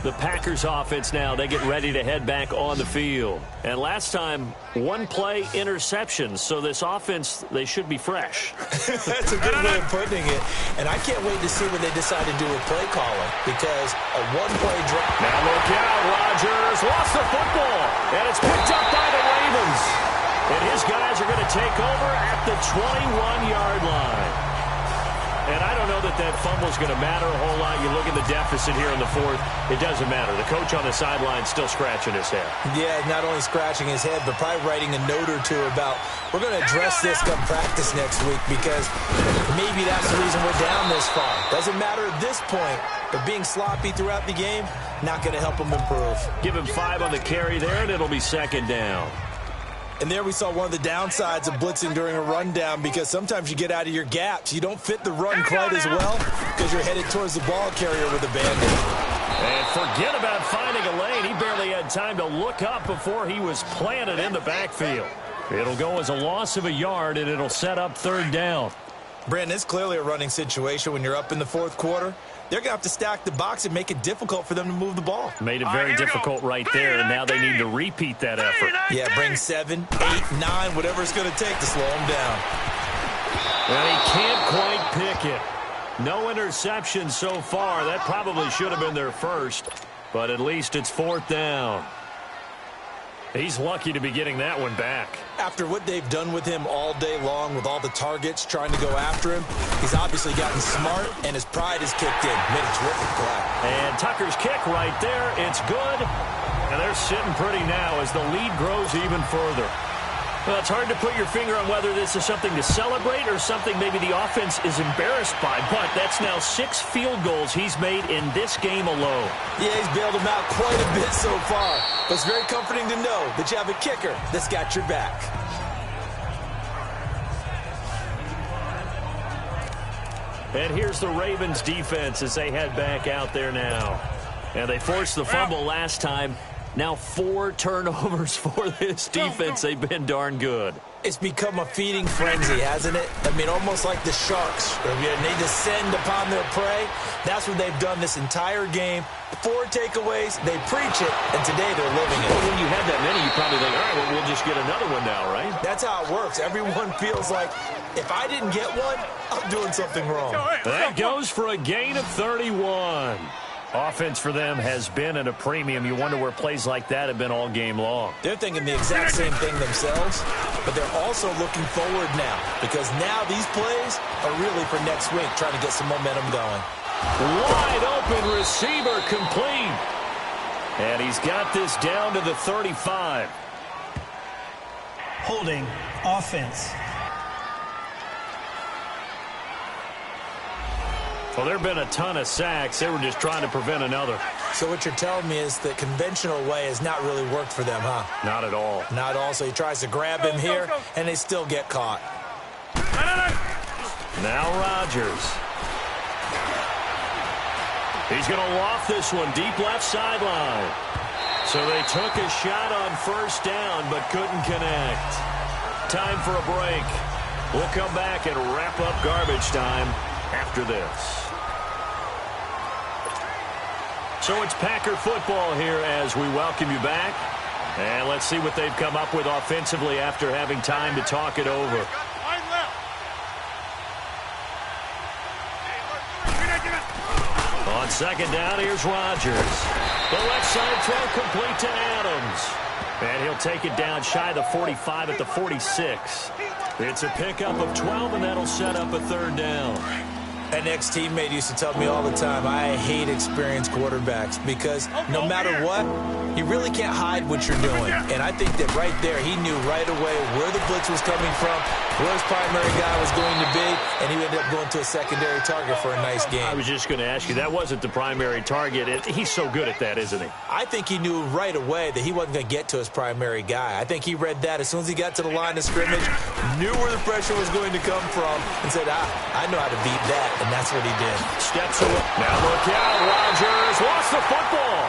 The Packers offense now, they get ready to head back on the field. And last time, 1-play interceptions. So this offense, they should be fresh. That's a good way of putting it. And I can't wait to see what they decide to do with play calling. Because a 1-play drop. Now look out, Rodgers lost the football. And it's picked up by the Ravens. And his guys are going to take over at the 21-yard line. And I don't know that that fumble's going to matter a whole lot. You look at the deficit here in the 4th, it doesn't matter. The coach on the sideline still scratching his head. Yeah, not only scratching his head, but probably writing a note or two about, we're going to address this come practice next week because maybe that's the reason we're down this far. Doesn't matter at this point, but being sloppy throughout the game, not going to help him improve. Give him 5 on the carry there, and it'll be 2nd down. And there we saw one of the downsides of blitzing during a rundown because sometimes you get out of your gaps. You don't fit the run quite as well because you're headed towards the ball carrier with a bandit. And forget about finding a lane. He barely had time to look up before he was planted in the backfield. It'll go as a loss of a yard, and it'll set up 3rd down. Brandon, it's clearly a running situation when you're up in the 4th quarter. They're going to have to stack the box and make it difficult for them to move the ball. Made it very difficult right there, and now they need to repeat that effort. Yeah, bring 7, 8, 9, whatever it's going to take to slow them down. And he can't quite pick it. No interception so far. That probably should have been their first, but at least it's 4th down. He's lucky to be getting that one back. After what they've done with him all day long with all the targets trying to go after him, he's obviously gotten smart, and his pride has kicked in. Made a terrific play. And Tucker's kick right there. It's good. And they're sitting pretty now as the lead grows even further. Well, it's hard to put your finger on whether this is something to celebrate or something maybe the offense is embarrassed by. But that's now 6 field goals he's made in this game alone. Yeah, he's bailed them out quite a bit so far. But it's very comforting to know that you have a kicker that's got your back. And here's the Ravens defense as they head back out there now. And they forced the fumble last time. Now 4 turnovers for this defense. They've been darn good. It's become a feeding frenzy, hasn't it? I mean, almost like the sharks. They descend upon their prey. That's what they've done this entire game. 4 takeaways, they preach it, and today they're living it. Well, when you have that many, you probably think, all right, well, we'll just get another one now, right? That's how it works. Everyone feels like, if I didn't get one, I'm doing something wrong. That goes for a gain of 31. Offense for them has been at a premium. You wonder where plays like that have been all game long. They're thinking the exact same thing themselves, but they're also looking forward now because now these plays are really for next week, trying to get some momentum going. Wide open receiver complete. And he's got this down to the 35. Holding offense. Well, there have been a ton of sacks. They were just trying to prevent another. So what you're telling me is the conventional way has not really worked for them, huh? Not at all. Not at all. So he tries to grab him here, and they still get caught. Now Rodgers. He's going to loft this one deep left sideline. So they took a shot on first down, but couldn't connect. Time for a break. We'll come back and wrap up garbage time after this. So it's Packer football here as we welcome you back. And let's see what they've come up with offensively after having time to talk it over. On second down, here's Rodgers. The left side throw complete to Adams. And he'll take it down shy of the 45 at the 46. It's a pickup of 12, and that'll set up a third down. An ex-teammate used to tell me all the time, I hate experienced quarterbacks because no matter what, you really can't hide what you're doing. And I think that right there, he knew right away where the blitz was coming from, where his primary guy was going to be, and he ended up going to a secondary target for a nice game. I was just going to ask you, that wasn't the primary target. He's so good at that, isn't he? I think he knew right away that he wasn't going to get to his primary guy. I think he read that as soon as he got to the line of scrimmage, knew where the pressure was going to come from, and said, I know how to beat that. And that's what he did. Steps away. Now look out. Rodgers lost the football.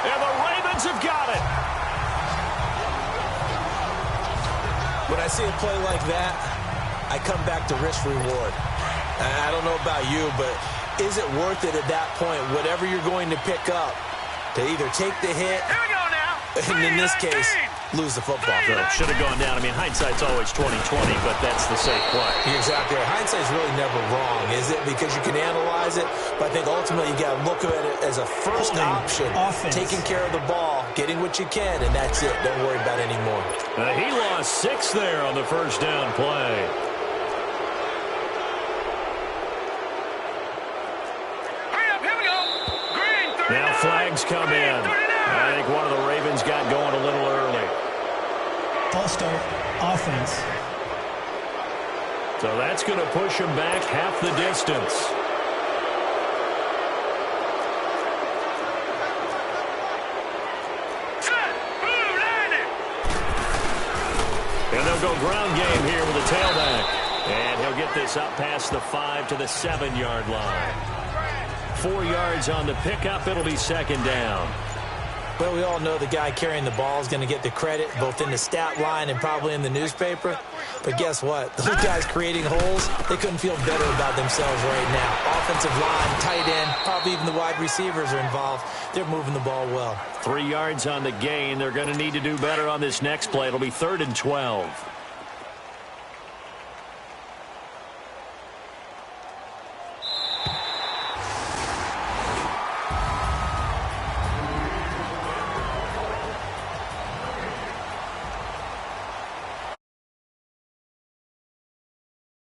And the Ravens have got it. When I see a play like that, I come back to risk reward. I don't know about you, but is it worth it at that point, whatever you're going to pick up, to either take the hit, Here we go now. and in this case, lose the football? Should have gone down. I mean, hindsight's always 20/20, but that's the safe play. You're exactly right. Hindsight's really never wrong, is it? Because you can analyze it, but I think ultimately you got to look at it as a first option. Offense. Taking care of the ball, getting what you can, and that's it. Don't worry about it anymore. He lost 6 there on the first down play. Hurry up, here we go. Green, 39. Now flags come in. I think one of the Ravens got going a little early. False start offense. So that's going to push him back half the distance. Set. Blue, landing. And they'll go ground game here with a tailback. And he'll get this up past the 5 to the 7-yard line. 4 yards on the pickup. It'll be second down. Well, we all know the guy carrying the ball is going to get the credit both in the stat line and probably in the newspaper. But guess what? Those guys creating holes, they couldn't feel better about themselves right now. Offensive line, tight end, probably even the wide receivers are involved. They're moving the ball well. 3 yards on the gain. They're going to need to do better on this next play. It'll be 3rd and 12.